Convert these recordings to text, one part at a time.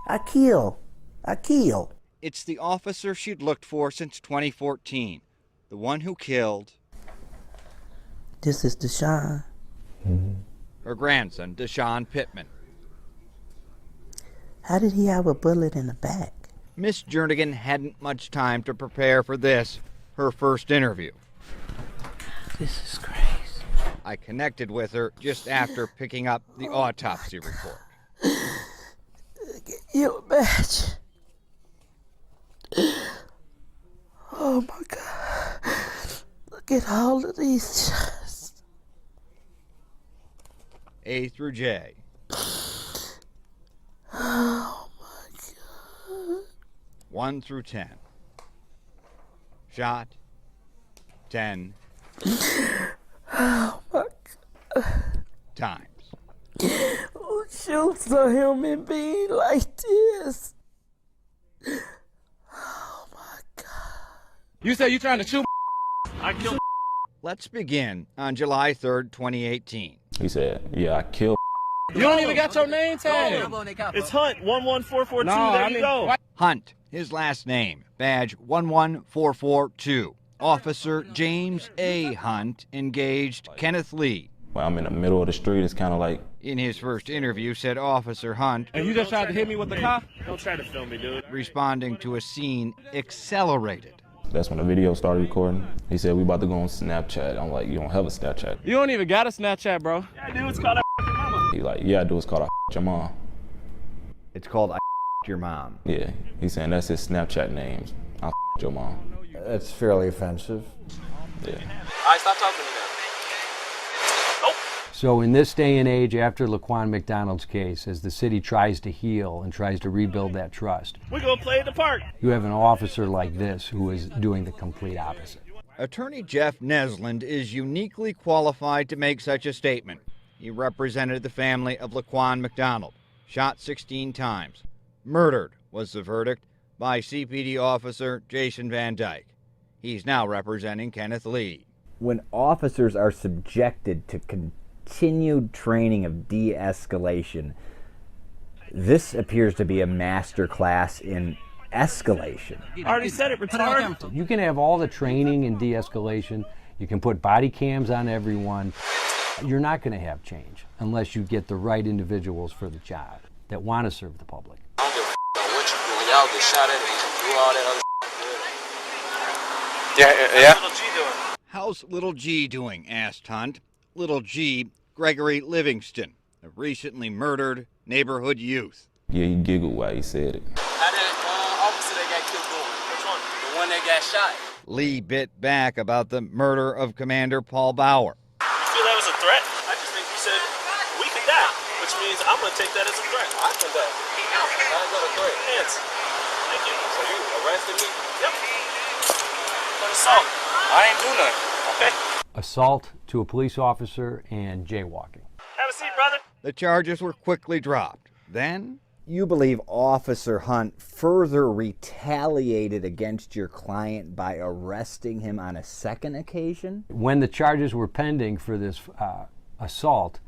I kill. It's the officer she'd looked for since 2014. The one who killed... This is Deshaun. her grandson, Deshaun Pittman. How did he have a bullet in the back? Miss Jernigan hadn't much time to prepare for this, her first interview. This is crazy. I connected with her just after picking up the autopsy report. Get you a badge. Oh my God. Look at all of these shots. A through J. Oh my God. 1 through 10. Shot. 10. Oh my God. Times. Who shoots a human being like this? Oh my God. You said you trying to shoot? I killed. Let's begin on July 3rd, 2018. He said, yeah, I killed. You don't even got your name tag. It's Hunt 11442. There you go. Hunt, his last name, badge 11442. Officer James A. Hunt engaged Kenneth Lee. Well, I'm in the middle of the street. It's kind of like... In his first interview, said Officer Hunt, And you just tried to hit me with the car? Don't try to film me, dude. responding to a scene accelerated. That's when the video started recording. He said, we about to go on Snapchat. I'm like, you don't have a Snapchat. You don't even got a Snapchat, bro. Yeah, dude, it's called mama. He like, yeah, I do. It's called your mom. It's called I your mom. Yeah, he's saying that's his Snapchat names. I your mom. That's fairly offensive. Yeah. All right, stop talking to me now. So in this day and age, after Laquan McDonald's case, as the city tries to heal and tries to rebuild that trust, We're going to play in the park. you have an officer like this who is doing the complete opposite. Attorney Jeff Nesland is uniquely qualified to make such a statement. He represented the family of Laquan McDonald, shot 16 times. Murdered was the verdict by CPD officer Jason Van Dyke. He's now representing Kenneth Lee. When officers are subjected to continued training of de-escalation, this appears to be a master class in escalation. I already said it, retard. You can have all the training in de-escalation. You can put body cams on everyone. You're not going to have change unless you get the right individuals for the job that want to serve the public. I don't give a about what you do. When y'all get shot at and do all that other Yeah. How's Little G doing? How's Little G doing? Asked Hunt. Little G, Gregory Livingston, a recently murdered neighborhood youth. Yeah, he giggled while he said it. How did officer that got killed doing? Which one? The one that got shot. Lee bit back about the murder of Commander Paul Bauer. You feel that was a threat? I just think you said we could die, which means I'm going to take that as a threat. I can die. How is that a threat? Hands. Thank you. So you arrested me? Yep. For assault. I ain't do nothing. Okay. Assault to a police officer and jaywalking. Have a seat, brother. The charges were quickly dropped. Then, You believe Officer Hunt further retaliated against your client by arresting him on a second occasion? When the charges were pending for this assault,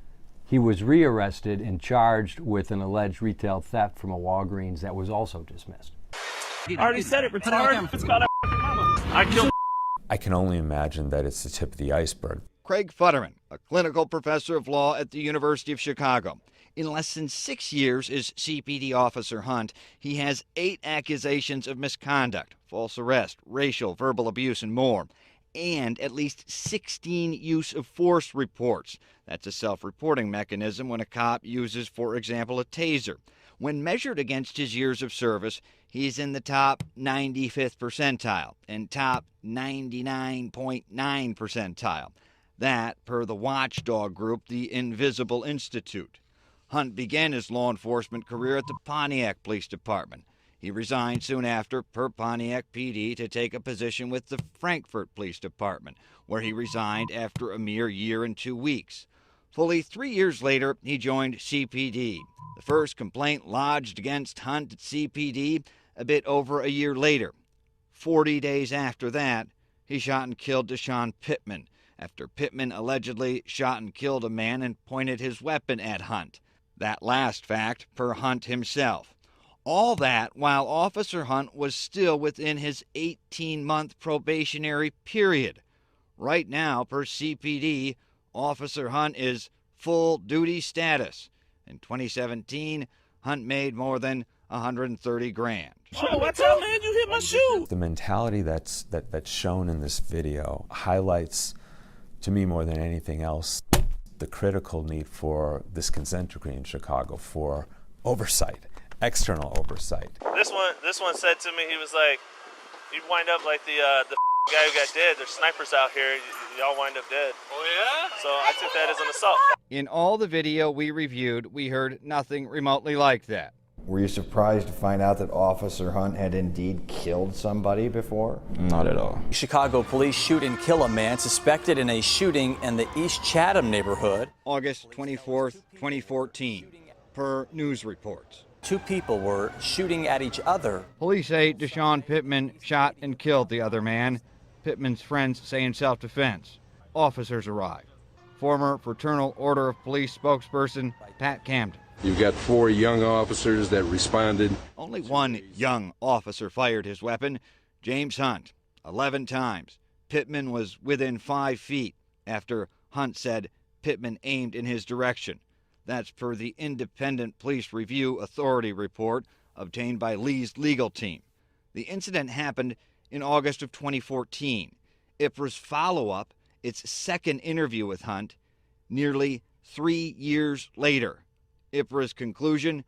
he was rearrested and charged with an alleged retail theft from a Walgreens that was also dismissed. I already said it, retard. It's called mama. I killed. I can only imagine that it's the tip of the iceberg. Craig Futterman, a clinical professor of law at the University of Chicago. In less than 6 years as CPD Officer Hunt, he has 8 accusations of misconduct, false arrest, racial, verbal abuse, and more, and at least 16 use of force reports. That's a self-reporting mechanism when a cop uses, for example, a taser. When measured against his years of service, he's in the top 95th percentile and top 99.9 percentile. That, per the watchdog group, the Invisible Institute. Hunt began his law enforcement career at the Pontiac Police Department. He resigned soon after, per Pontiac PD, to take a position with the Frankfort Police Department, where he resigned after a mere year and 2 weeks. Fully 3 years later, he joined CPD. The first complaint lodged against Hunt at CPD a bit over a year later. 40 days after that, he shot and killed Deshaun Pittman, after Pittman allegedly shot and killed a man and pointed his weapon at Hunt. That last fact, per Hunt himself. All that while Officer Hunt was still within his 18-month probationary period. Right now, per CPD, Officer Hunt is full duty status. In 2017, Hunt made more than $130,000. Oh, watch out, man! You hit my shoe. The mentality that's shown in this video highlights, to me more than anything else, the critical need for this consent decree in Chicago for oversight, external oversight. This one said to me, he was like, "You wind up like the guy who got dead. There's snipers out here. Y'all wind up dead." Oh yeah? So I took that as an assault. In all the video we reviewed, we heard nothing remotely like that. Were you surprised to find out that Officer Hunt had indeed killed somebody before? Not at all. Chicago police shoot and kill a man suspected in a shooting in the East Chatham neighborhood. August 24th, 2014, per news reports. 2 people were shooting at each other. Police say Deshaun Pittman shot and killed the other man. Pittman's friends say in self-defense. Officers arrive. Former Fraternal Order of Police spokesperson Pat Camden. You've got 4 young officers that responded. Only one young officer fired his weapon, James Hunt, 11 times. Pittman was within 5 feet after Hunt said Pittman aimed in his direction. That's per the Independent Police Review Authority report obtained by Lee's legal team. The incident happened in August of 2014. IPRA's follow-up, its second interview with Hunt, nearly 3 years later. IPRA's conclusion,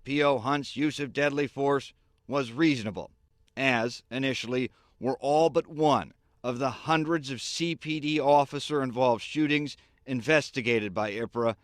P.O. Hunt's use of deadly force was reasonable, as, initially, were all but one of the hundreds of CPD officer-involved shootings investigated by IPRA